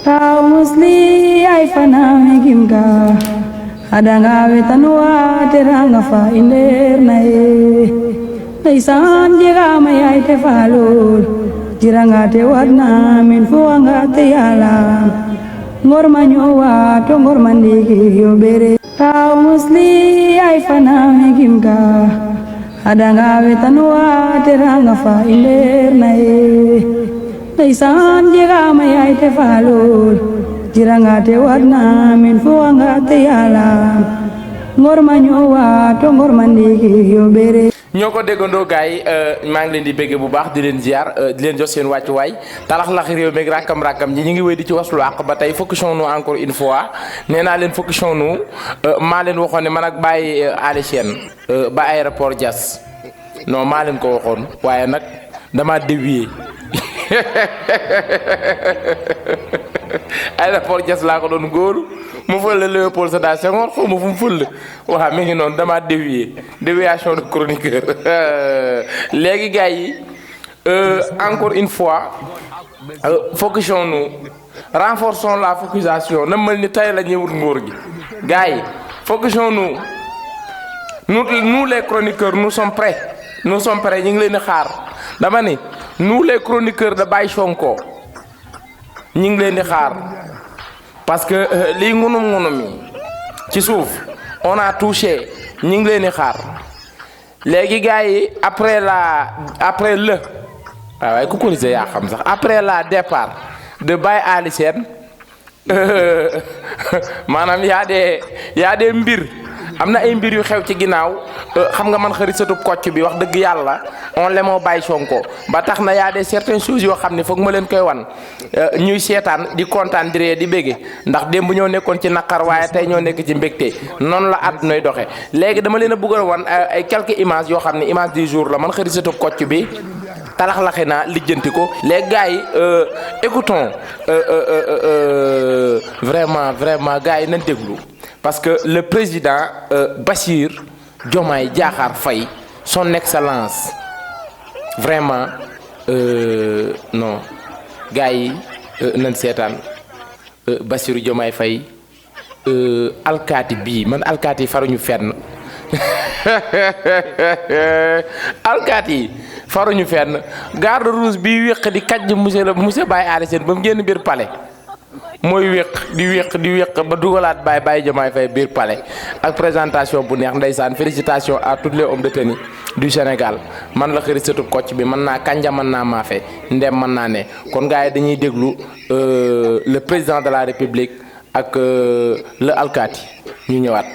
Kau musli ay faname gimga adanga wetanwa teranga fa inder nae naisan jega may te falul jiranga te wadna min fuanga te yala ngor manyowa to ngor mandigi yo bere Kau musli ay faname gimga adanga wetanwa teranga fa inder nae naisan jega may te falul jiranga te wadna min fuanga te yala ngor manyowa to ngor mandigi yo bere ñoo ko déggandoo gars yi maa ngi leen di bégge bu baax di leen ziar di leen jox seen wàccuwaay talax-lax réew meeg rakkam-rakkam ñi ñu ngi wéy di ci waslu àq ba tey focusons-nous encore une fois nee naa leen focusons-nous maa leen waxoon ne man ak Baye Ali Sène ba aéroport Diass non maa leen ko waxoon waaye nag dama dévier aéroport Diass laa ko doon góoru mu fël Léopold Sédar Senghor xaw ma fu mu fël waaw mi ngi noonu dama déviation de chroniqueur léegi gars yi encore une fois focusons-nous renforçons la focusation na mel ni tey la ñuy wut nguur gi gars yi focusons-nous nous les chroniqueurs nous sommes prêts ñu ngi leen di xaar dama ni nous les chroniqueurs de Baye Sonko ñu ngi leen di xaar parce que lii ngunum yi ci suuf on a touché ñu ngi leen di xaar léegi gars yi après le waaye ku ko gisee yaa xam sax après la départ de Baye Ali Sène maanaam y a des mbir am na ay mbir yu xew ci ginnaaw xam nga man xëri satub kocc bi wax dëgg yàlla on lemoo Baye Sonko ba tax na y a des certaines choses yoo xam ne foog ma leen koy wan ñuy seetaan di kontaan di ree di bége ndax démb ñoo nekkoon ci naqar waaye tey ñoo nekk ci mbégte noonu la at nooy doxe léegi dama leen a bëggoon wan ay quelques images yoo xam ne image du jour la man xëri satub kocc bi talax-laxe naa lijjanti ko les gars yi écoutons vraiment gars yi nañ déglu parce que le président Bassirou Diomaye Diakhar Faye son excellence vraiment non gars yi nañ seetaan Bassirou Diomaye Faye alkaati bii man alkaati yi faruñu fenn alkaati yi faruñu fenn garde rouge bi wéq di kàjj monsieur Baye Ali Sène ba mu génn biir palais mooy wéq di wéq ba dugalaat Baye Diomaye Faye biir palais ak présentation bu neex ndeysaan félicitations à tous les hommes de tenue du Sénégal man la xëri sëtu kocc bi mën naa kanja mën naa maafe ndem mën naa ne kon gars yi dañuy déglu le président de la République ak le alkaati ñu ñëwaat.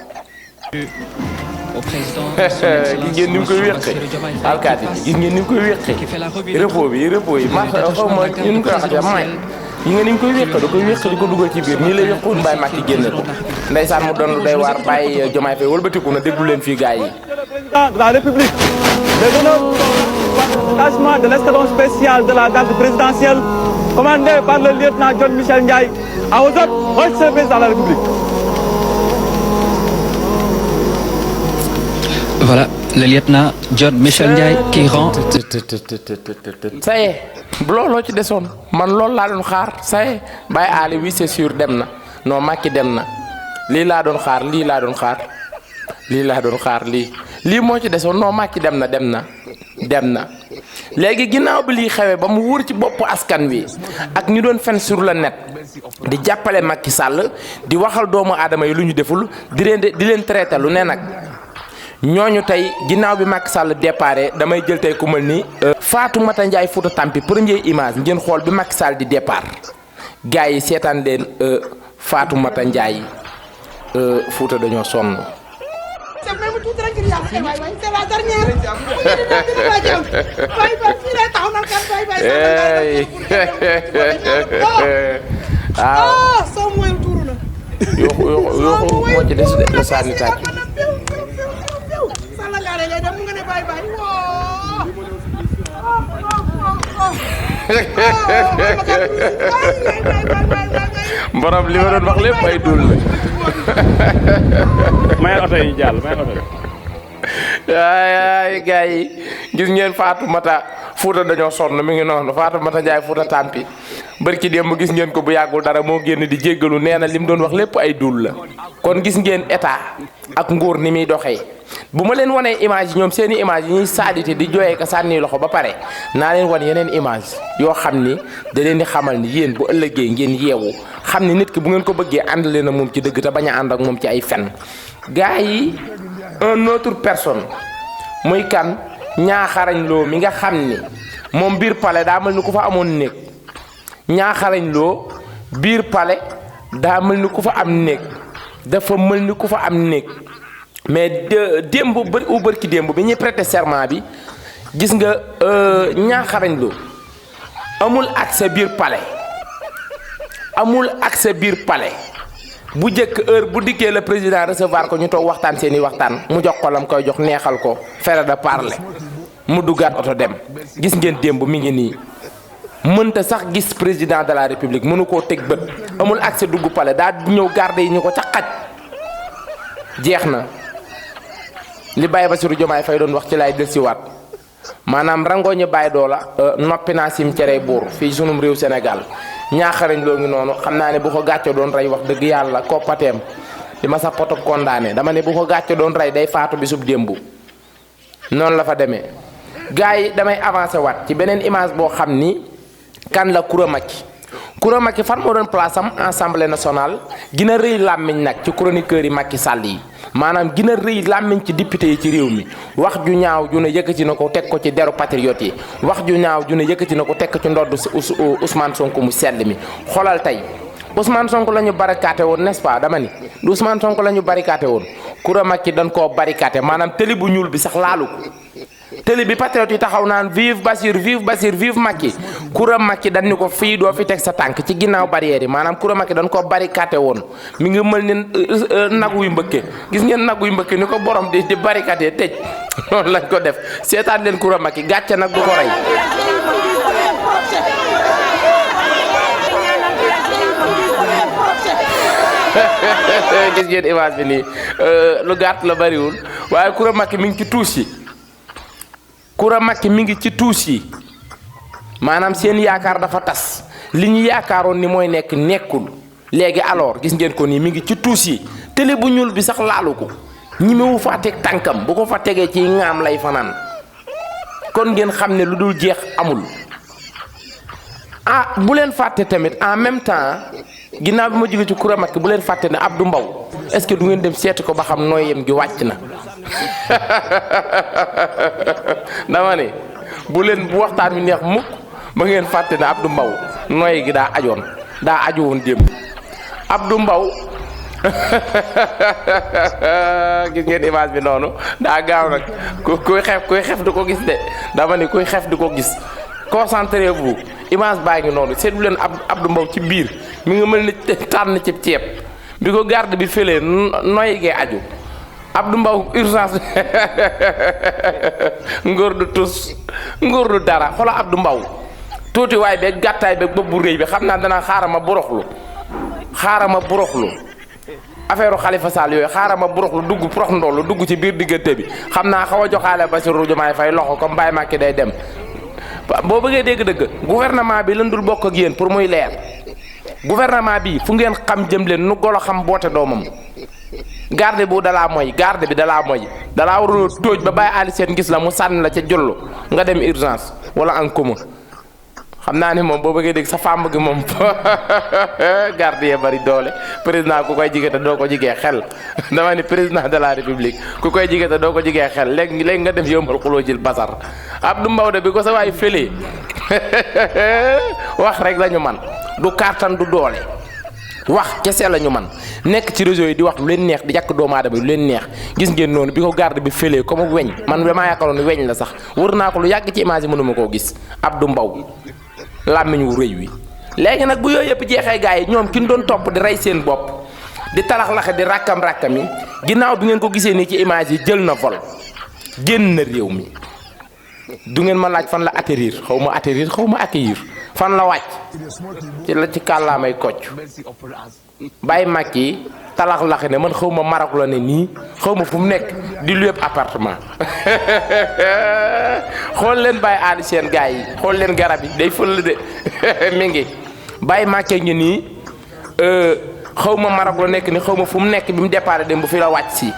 gis ngeen ni mu koy wéqee alkaati bi gis ngeen ni mu koy wéqee repos yi ma xaw ma ñu ngi koy waxee may yi nga ni mu koy wéq da koy wéq di ko dugal ci biir nii lay wéqoon Baye Macky génne ko ndeysaan mu doon lu day waar Baye Diomaye Faye wëlbatiku na déglu leen fii gars yi. de la République les honneurs engagement de l'escadron spécial de la garde présidentielle commandé par le lieutenant John Michel Ndiaye à aux autres services dans la République. Voilà, le lieutenant John Michel Ndiaye qui rend. ça y est looloo ci desoon man loolu laa doon xaar ça y est Baye Ali oui c'est sûr dem na non Macky dem na lii laa doon xaar lii moo ci desoon non Macky dem na léegi ginnaaw bi lii xewee ba mu wóor ci bopp askan wi ak ñu doon fen sur le net di jàppale Macky Sall di waxal doomu aadama yi lu ñu deful di leen traité lu ne nag. ñooñu tey ginnaaw bi Macky Sall déparé damay jël tey ku mel ni Fatoumata Ndiaye Fouta Tampi première image ngeen xool bi Macky Sall di départ gars yi seetaan leen Fatoumata Ndiaye Fouta dañoo sonn. yoo moo ci des de sanitaire. borom li ma doon wax lépp ay dul la. may oto yi jàll may oto yi. ay gars yi gis ngeen Fatoumata Fouta dañoo sonn mi ngi noonu Fatoumata Ndiaye Fouta Tampi barki dem gis ngeen ko bu yàggul dara moo génn di jéggalu nee na li mu doon wax lépp ay dul la kon gis ngeen état ak nguur ni muy doxee bu ma leen wanee image yi ñoom seeni image yi ñuy saadite di jooyee ko sànni loxo ba pare naa leen wan yeneen image yoo xam ni da leen di xamal ni yéen bu ëllëgee ngeen yeewu xam ni nit ki bu ngeen ko bëggee ànd leen ak moom ci dëgg te bañ a ànd ak moom ci ay fen gars yi un autre personne muy kan ñaaxarañ loo mi nga xam ni moom biir palais daa mel ni ku fa amoon néeg ñaaxarañ loo biir palais daa mel ni ku fa am néeg dafa mel ni ku fa am néeg mais démb bërki démb bi ñuy prêter serment bi gis nga ñaaxarañ loo amul accès biir palais amul accès biir palais bu njëkk heure bu dikkee le président recevoir ko ñu toog waxtaan seeni waxtaan mu jox ko lam koy jox neexal ko faire de parler mu duggaat oto dem gis ngeen démb mi ngi nii mënta sax gis président de la république mënu koo teg bët amul accès dugg palais daa ñëw garde yi ñu ko ca xaj jeex na li Baye Bassirou Diomaye Faye doon wax ci lay dellusiwaat maanaam rangooñu Baye Doola noppi naa sim cerey buur fii sunum réew Sénégal ñaaxarañ loo ngi noonu xam naa ne bu ko gàcce doon rey wax dëgg yàlla koppateem di ma sax potop condamné dama ne bu ko gàcce doon rey day faatu bisub démb noonu la fa demee gars yi damay avancé waat ci beneen image boo xam ni kan la Coura Macky fan moo doon place am assemblée nationale gina rëy làmmiñ nag ci chroniqueurs yi Macky Sall yi maanaam gina rëy làmmiñ ci député yi ci réew mi wax ju ñaaw ju ne yëkkati na ko teg ko ci deru patriote yi wax ju ñaaw ju ne yëkkati na ko teg ko ci ndodd Ousmane Sonko mu sell mi xoolal tey Ousmane Sonko la ñu barricadé woon n'est-ce pas dama ni du Ousmane Sonko la ñu barricadé woon Coura Macky dañ koo barricadé maanaam tëli bu ñuul bi sax laalu ko télé bi patriote yi taxaw naan vive Bassirou vive Macky Coura Macky dañ ni ko fii doo fi teg sa tànk ci ginnaaw barrière yi maanaam Coura Macky dañ ko barricadé woon mi ngi mel ni nag wuy mbëkke gis ngeen nag wuy mbëkke ni ko borom di barricadé tëj noonu lañ ko def seetaan leen Coura Macky gàcce nag du ko rey gis ngeen image bi nii lu gàtt la bariwul waaye Coura Macky mi ngi ci tuus yi Coura Macky mi ngi ci tuus yi maanaam seen yaakaar dafa tas li ñu yaakaaroon ni mooy nekk nekkul léegi alors gis ngeen ko nii mi ngi ci tuus yi télé bu ñuul bi sax laalu ko ñimewu fa teg tànkam bu ko fa tegee ci ŋaam lay fanaan kon ngeen xam ne lu dul jeex amul ah bu leen fàtte tamit en même temps ginnaaw bi ma jóge ci Coura Macky bu leen fàtte ne Abdou Mbow est-ce que du ngeen dem seeti ko ba xam nooyem gi wàcc na dama ne bu waxtaan wi neex mukk ba ngeen fàtte ne Abdou Mbow nooy gi daa aju woon démb Abdou Mbow gis ngeen image bi noonu daa gaaw nag kuy xef du ko gis de dama ne kuy xef du ko gis concentrez-vous image baa ngi noonu seetlu leen Abdou Mbow ci biir mi nga mel ni tànn ci ceeb bi ko garde bi fëlee noy gee aju Abdou Mbow urgence ngóor du tus ngóor du dara xoolal Abdou Mbow tuuti waay beeg gàttaay beeg bopp bu rëy bi xam naa dana xaaral ma boroxlu affaire Khalifa Sall yooyu xaaral ma boroxlu dugg prox ndollu dugg ci biir diggante bi xam naa xaw a joxaale Bassirou Diomaye Faye loxo comme Baye Macky day dem boo bëggee dégg-dëgg gouvernement bi lan dul bokk ak yéen pour muy leer gouvernement bi fu ngeen xam jëm leen nu golo xam boote doomam garde bu dalaa mooy garde bi dalaa warul tóoj ba bàyyi Ali Sène gis la mu sànni la ca jollu nga dem urgence wala en commun xam naa ne moom boo bëggee dégg sa femme gi moom garde yee bari doole président ku koy jigéen te doo ko jigee xel dama ni président de la république ku koy jigéen te doo ko jigee xel léegi nga dem yombal xuloo jël basar Abdou Mbow de bi ko sa waay fëlee wax rek la ñu man du kàttan du doole wax kese la ñu man nekk ci réseau yi di wax lu leen neex di yàq doomu aadama lu leen neex gis ngeen noonu bi ko garde bi fëlee comme weñ man damaa yaakaaroon ni weñ la sax wër naa ko lu yàgg ci image yi mënuma koo gis Abdou Mbow làmmiñ wu rëy wi léegi nag bu yooyu yëpp jeexee gars yi ñoom ki ñu doon topp di rey seen bopp di talax-laxe di rakkam yi ginnaaw bi ngeen ko gisee nii ci image yi jël na vol génn na réew mi du ngeen ma laaj fan la atterrir xaw ma accueillir fan la wàcc ci kàllaamay kocc Baye Macky talax-laxe ne man xaw ma Maroc la ne nii xaw ma fu mu nekk di louer appartement xool leen Baye Ali seen gars yi xool leen garab yi day fël de mi ngi Baye Macky ngi nii xaw ma Maroc la nekk ni xaw ma fu mu nekk bi mu départ dem bu fi la wàcc si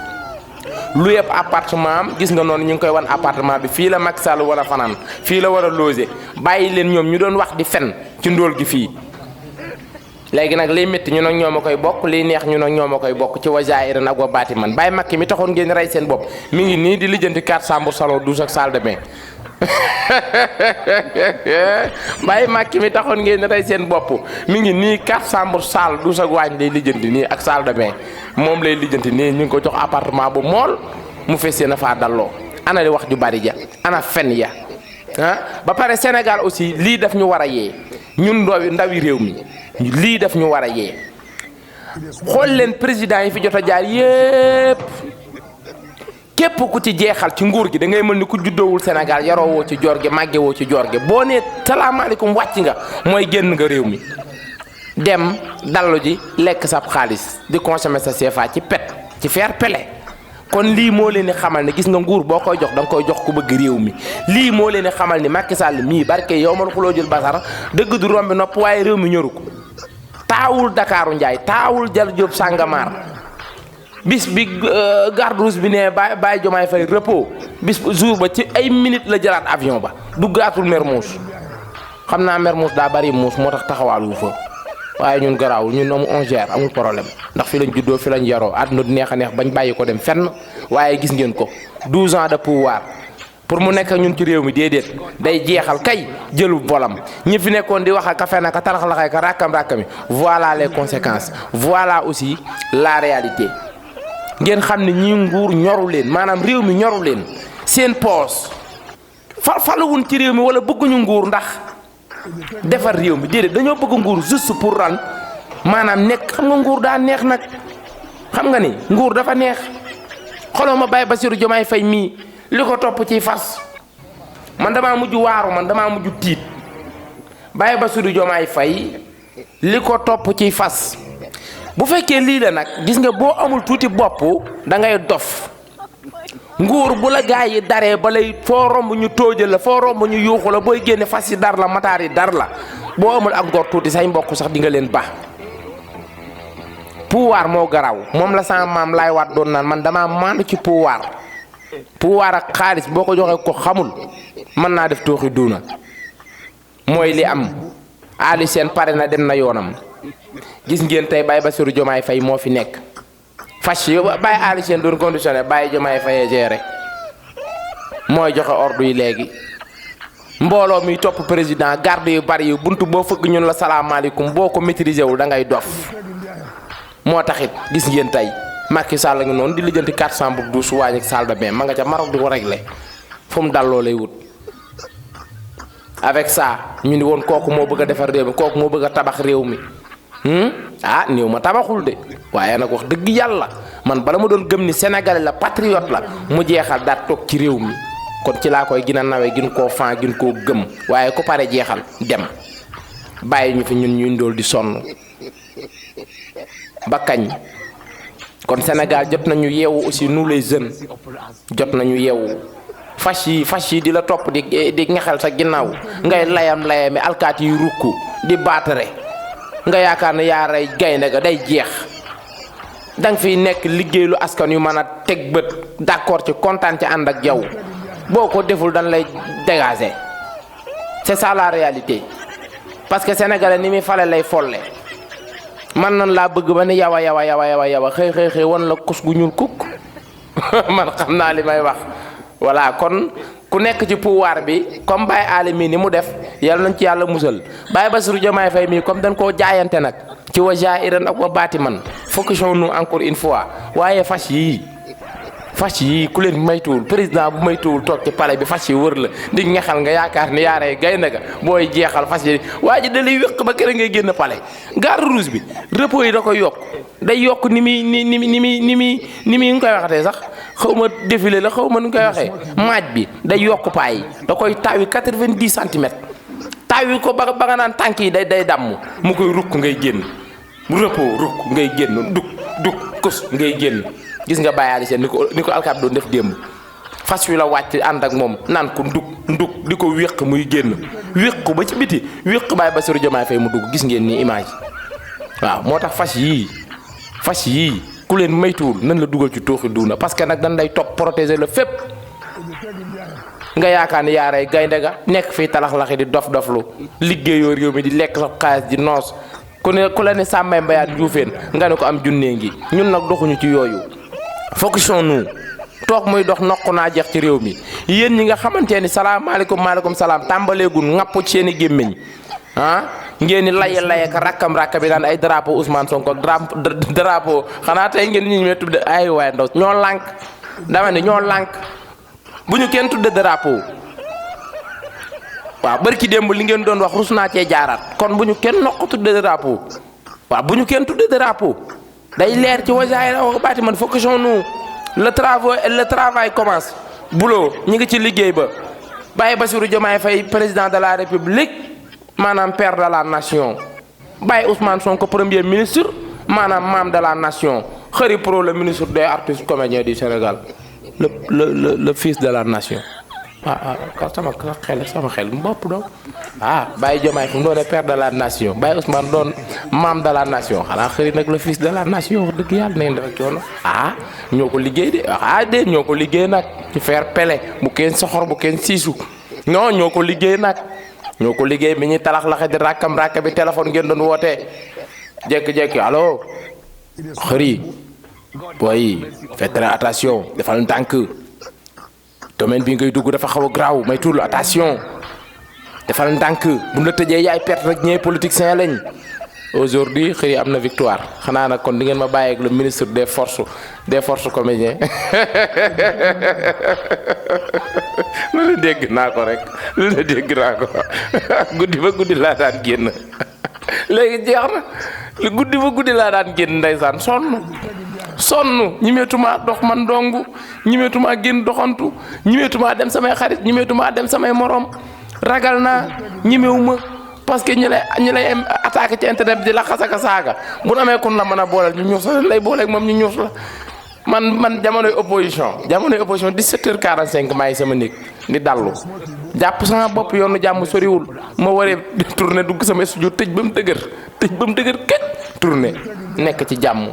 lu yëpp appartement am gis nga noonu ñu ngi koy wan appartement bi fii la Macky Sall war a fanaan fii la war a loger bàyyi leen ñoom ñu doon wax di fen ci ndóol gi fii léegi nag liy métti ñu nag ñoo ma koy bokk liy neex ñu nag ñoo ma koy bokk ci wa jaayiran ak wa baati man Baye Macky mi taxoon ngeen rey seen bopp mi ngi nii di lijjanti 4 chambres salon douche ak salle de bain Baye Macky mi taxoon ngeen rey seen bopp mi ngi nii 4 chambres salle douche ak waañ lay lijjanti nii ak salle de bain moom lay lijjanti nii ñu ngi ko jox appartement bu mool mu fessee na faa dalloo ana li wax ju bari ja ana fen ya ba pare Sénégal aussi lii daf ñu war a yee ñun ndawi réew mi lii daf ñu war a yee xool leen président yi fi jot a jaar yépp képp ku ci jeexal ci nguur gi da ngay mel ni ku juddoowul Sénégal yaroo woo ci joor gi màgge woo ci joor gi boo nee salaamaaleykum wàcc nga mooy génn nga réew mi dem dallu ji lekk sab xaalis di consommer sa CFA ci pet ci fair play kon lii moo leen di xamal ne gis nga nguur boo koy jox da nga koy jox ku bëgg réew mi lii moo leen di xamal ni Macky Sall mii barke yow man xuloo jël basar dëgg du rombi nopp waaye réew mi ñoru ko taawul Dakaaru Njaay taawul Jal Jóob Sàngamaar bis bi garde rouge bi ne Baye Diomaye Faye repos bis jour ba ci ay minutes la jëlaat avion ba duggaatul Mermoz xam naa Mermoz daa bari muus moo tax taxawaalu fa waaye ñun garaawul ñun on gère amul problème ndax fi lañ juddoo fi lañ yaroo àdduna du neex a neex bañ bàyyi ko dem fenn waaye gis ngeen ko 12 ans de pouvoir pour mu nekk ñun ci réew mi déedéet day jeexal kay jëlu bolam ñi fi nekkoon di wax ak kafe naka tarax laxay ka rakkam-rakkami voilà les conséquences voilà aussi la réalité ngeen xam ne ñi nguur ñoru leen maanaam réew mi ñoru leen seen poos faluwun ci réew mi wala bëgguñu nguur ndax defar réew mi déedéet dañoo bëgg nguur juste pour ran maanaam nekk xam nga nguur daa neex nag xam nga ni nguur dafa neex xoloo ma Baye Bassirou Diomaye Faye mii li ko topp ci fas man damaa mujj waaru man damaa mujj tiit Baye Bassirou Diomaye Faye li ko topp ci fas bu fekkee lii la nag gis nga boo amul tuuti bopp da ngay dof nguur bu la gaa yi daree ba lay foo romb ñu tóojal la foo romb ñu yuuxu la booy génne fas yi dar la mataar yi dar la boo amul ak ngor tuuti say mbokk sax di nga leen baax pouvoir moo garaw moom la sama maam laay waat doon naan man damaa maandu ci pouvoir ak xaalis boo ko joxee ko xamul mën naa def tooxi duuna mooy li am Ali Sène pare na dem na yoonam gis ngeen tey Baye Bassirou Diomaye Faye moo fi nekk fas yi Baye Ali Sène doon conditionné Baye Diomaye Faye géré mooy joxe ordre yi léegi mbooloo mi topp président garde yu bari yu buntu boo fëgg ñun la salaamaaleykum boo ko maîtriser wul da ngay dof moo taxit gis ngeen tey Macky Sall nga noonu di lijjanti 412 waañ ak salle de bain ma nga ca Maroc di ko réglé fu mu dalloo lay wut avec ça ñu ni woon kooku moo bëgg a defar réew mi kooku moo bëgg a tabax réew mi ah néew ma tabaxul de waaye nag wax dëgg yàlla man bala ma doon gëm ni sénégalais la patriote la mu jeexal daal toog ci réew mi kon ci laa koy gën a nawee gën koo fan gën koo gëm waaye ku pare jeexal dem bàyyi ñu fi ñun ñuy ndool di sonn ba kañ kon Sénégal jot nañu yeewu aussi nous les jeunes jot nañu yeewu fas yi di la topp di ngexel sa ginnaaw ngay layami alkaati yi rukku di baatare nga yaakaar ne yaa rey gaynde ga day jeex danga fiy nekk liggéeylu askan yu mën a teg bët d'accord ci kontaan ci ànd ak yow boo ko deful dañ lay dégager c'est ça la réalité parce que sénégalais ni muy fale lay folle man nan laa bëgg ba ni yawa xëy wan la kus gu ñuul kukk man xam naa li may wax voilà kon ku nekk ci pouvoir bi comme Baye Ali mii ni mu def yàlla nañ ci yàlla musal Baye Bassirou Diomaye Faye mii comme dañ koo jaayante nag ci wa jaa'iran ak wa baatiman focusons-nous encore une fois waaye fas yii ku leen maytuwul président bu maytuwul toog ci palais bi fas yi wër la di ñaxal nga yaakaar ni yaaree gaynde ga booy jeexal fas yi waa ji da lay wéq ba kër ngay génn palais garde rouge bi repos yi da koy yokk day yokk ni muy nga koy waxatee sax xaw ma défilé la xaw ma nu koy waxee maaj bi day yokk paay da koy taawi 90 centimètres taawi ko ba nga naan tànk yi day damm mu koy rukk ngay génn repos rukk ngay génn duk kus ngay génn gis nga Baye Ali Sène ni ko alkaat doon def démb fas wi la wàcc ànd ak moom naan ko nduk di ko wéq muy génn wéq ko ba ci biti wéq Baye Bassirou Diomaye Faye mu dugg gis ngeen ni image waaw moo tax fas yii ku leen maytuwul nan la dugal ci tooxi duuna parce que nag dañ lay topp protéger la fépp nga yaakaar ni yaaray gaynde ga nekk fii talax-laxi di dof-doflu liggéeyoo réew mi di lekk sa xaalis di noos ku la ne sàmmay mbayaat njuufeen nga ne ko am junnee ngi ñun nag doxuñu ci yooyu focusons-nous toog muy dox noq naa jeex ci réew mi yéen ñi nga xamante ni salaamaaleykum maaleykum salaam tàmbaleegul ŋapp ci seeni gémmiñ ngeen ni laye ka rakkam bi naan ay drapeau Ousmane Sonko drapeau xanaa tey ngeen ñu ñëwee tudde ay waaye ndaw ñoo lànk dama ne ñoo lànk bu ñu kenn tudde drapeau waaw barki démb li ngeen doon wax rus naa cee jaaraat kon bu ñu kenn noq tudde drapeau waaw bu ñu kenn tudde drapeau day leer ci wasaay la wax baati man focusons-nous le travail commence boulot ñi ngi ci liggéey ba Baye Bassirou Diomaye Faye président de la République maanaam père de la nation Baye Ousmane Sonko premier ministre maanaam maam de la nation Khary Pro le ministre des artistes comédiens du Sénégal le fils de la nation sama xel bopp doon Baye Diomaye fu mu doone père de la nation Baye Ousmane doon maam de la nation xanaa Khary nag le fils de la nation wax dëgg yàlla nañ dafa coono ñoo ko liggéey de ñoo ko liggéey nag ci faire pele bu kenn soxor bu kenn siisu non ñoo ko liggéey nag ñoo ko liggéey bi ñuy talax-laxe di rakkam bi téléphone ngeen doon wootee jékki-jékki allo Khary boy faites très attention defal ndànk domaine bi ngay dugg dafa xaw a graaw may tuul attention defal ndànk bu la tëjee yaay perte rek ñee politiciens lañ aujourd'hui Khary am na victoire xanaa nag kon di ngeen ma bàyyi ak le ministre des forces comédiens lu ne dégg naa ko rek guddi ba guddi laa daan génn léegi jeex na lu guddi ba guddi laa daan génn ndeysaan sonn ñimeetuma dox man dong ñimeetuma génn doxantu ñimeetuma dem samay xarit ñimeetuma dem samay morom ragal naa ñimewuma parce que ñi lay attaqué ci internet bi di la xasaka saaga bu amee kun la mën a booleel ñu ñuus la lay booleeg moom ñu ñuus la man jamonoy opposition 17h45 maa ngi sama néeg di dallu jàpp sama bopp yoonu jàmm soriwul ma waree tourné dugg sama studio tëj ba mu dëgër këj tourné nekk ci jàmm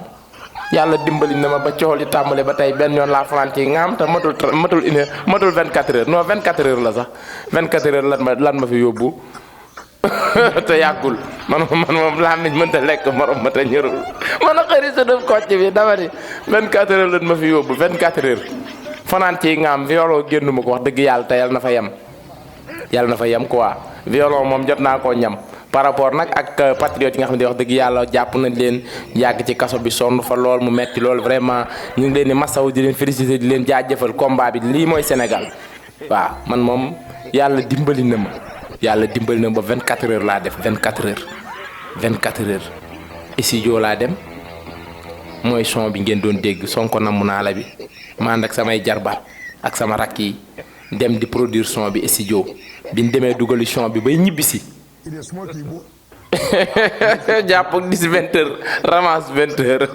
yàlla dimbali na ma ba cool yi tàmbale ba tey benn yoon laa falanti ngaam te matul 24 heures non 24 heures la sax 24 heures lan ma fi yóbbu te yàggul man moom laa miñ mënta lekk morom ma te ñërul man a Khary sa def kocc bi dama ni 24 heures lan ma fi yóbbu 24 heures fanaan ci ngaam violon génn ma ko wax dëgg yàlla te yàlla na fa yem quoi violon moom jot naa koo ñam par rapport nag ak patriote yi nga xam ne wax dëgg yàlla jàpp nañ leen yàgg ci kaso bi sonn fa lool mu metti lool vraiment ñu ngi leen di masawu di leen féliciter di leen jaajëfal combat bi lii mooy Sénégal waaw man moom yàlla dimbali na ma ba 24 heures laa def 24 heures studio laa dem mooy son bi ngeen doon dégg Sonko namm naa la bi ma ànd ak samay jarbaat ak sama rakk yi dem di produire son bi studio biñ demee dugali son bi bay ñibbisi jàpp ak 20 heures ramasse 20 heures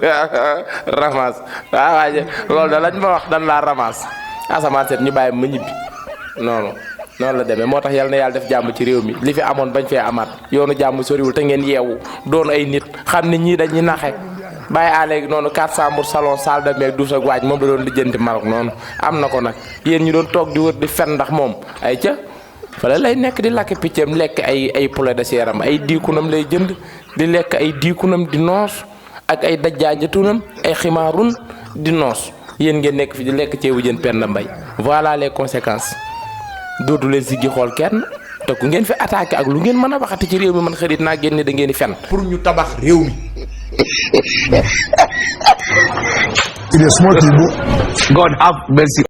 ramasse waaye loolu da lañ ma wax dan laa ramasse asamaan set ñu bàyyi ma ñibbi noonu la demee moo tax yal na yàlla def jàmm ci réew mi li fi amoon bañ fee amaat yoonu jàmm soriwul te ngeen yeewu doon ay nit xam ne ñii dañuy naxe bàyyi à léegi noonu 4 chambres salon salle de bain douche ak waaj moom la doon lijjanti Maroc noonu am na ko nag yéen ñu doon toog di wër di fen ndax moom ay ca fala lay nekk di lakk piccam lekk ay poulet de chair am ay diikunam lay jënd di lekk ay diikunam di noos ak ay dajjaajatunam ay ximaarun di noos yéen ngeen nekk fi di lekk ceebu jën Penda Mbaye voilà les conséquences dootu leen siggi xool kenn te ku ngeen fi attaqué ak lu ngeen mën a waxati ci réew mi man xarit naa génne da ngeen di fen pour ñu tabax réew mi. God have mercy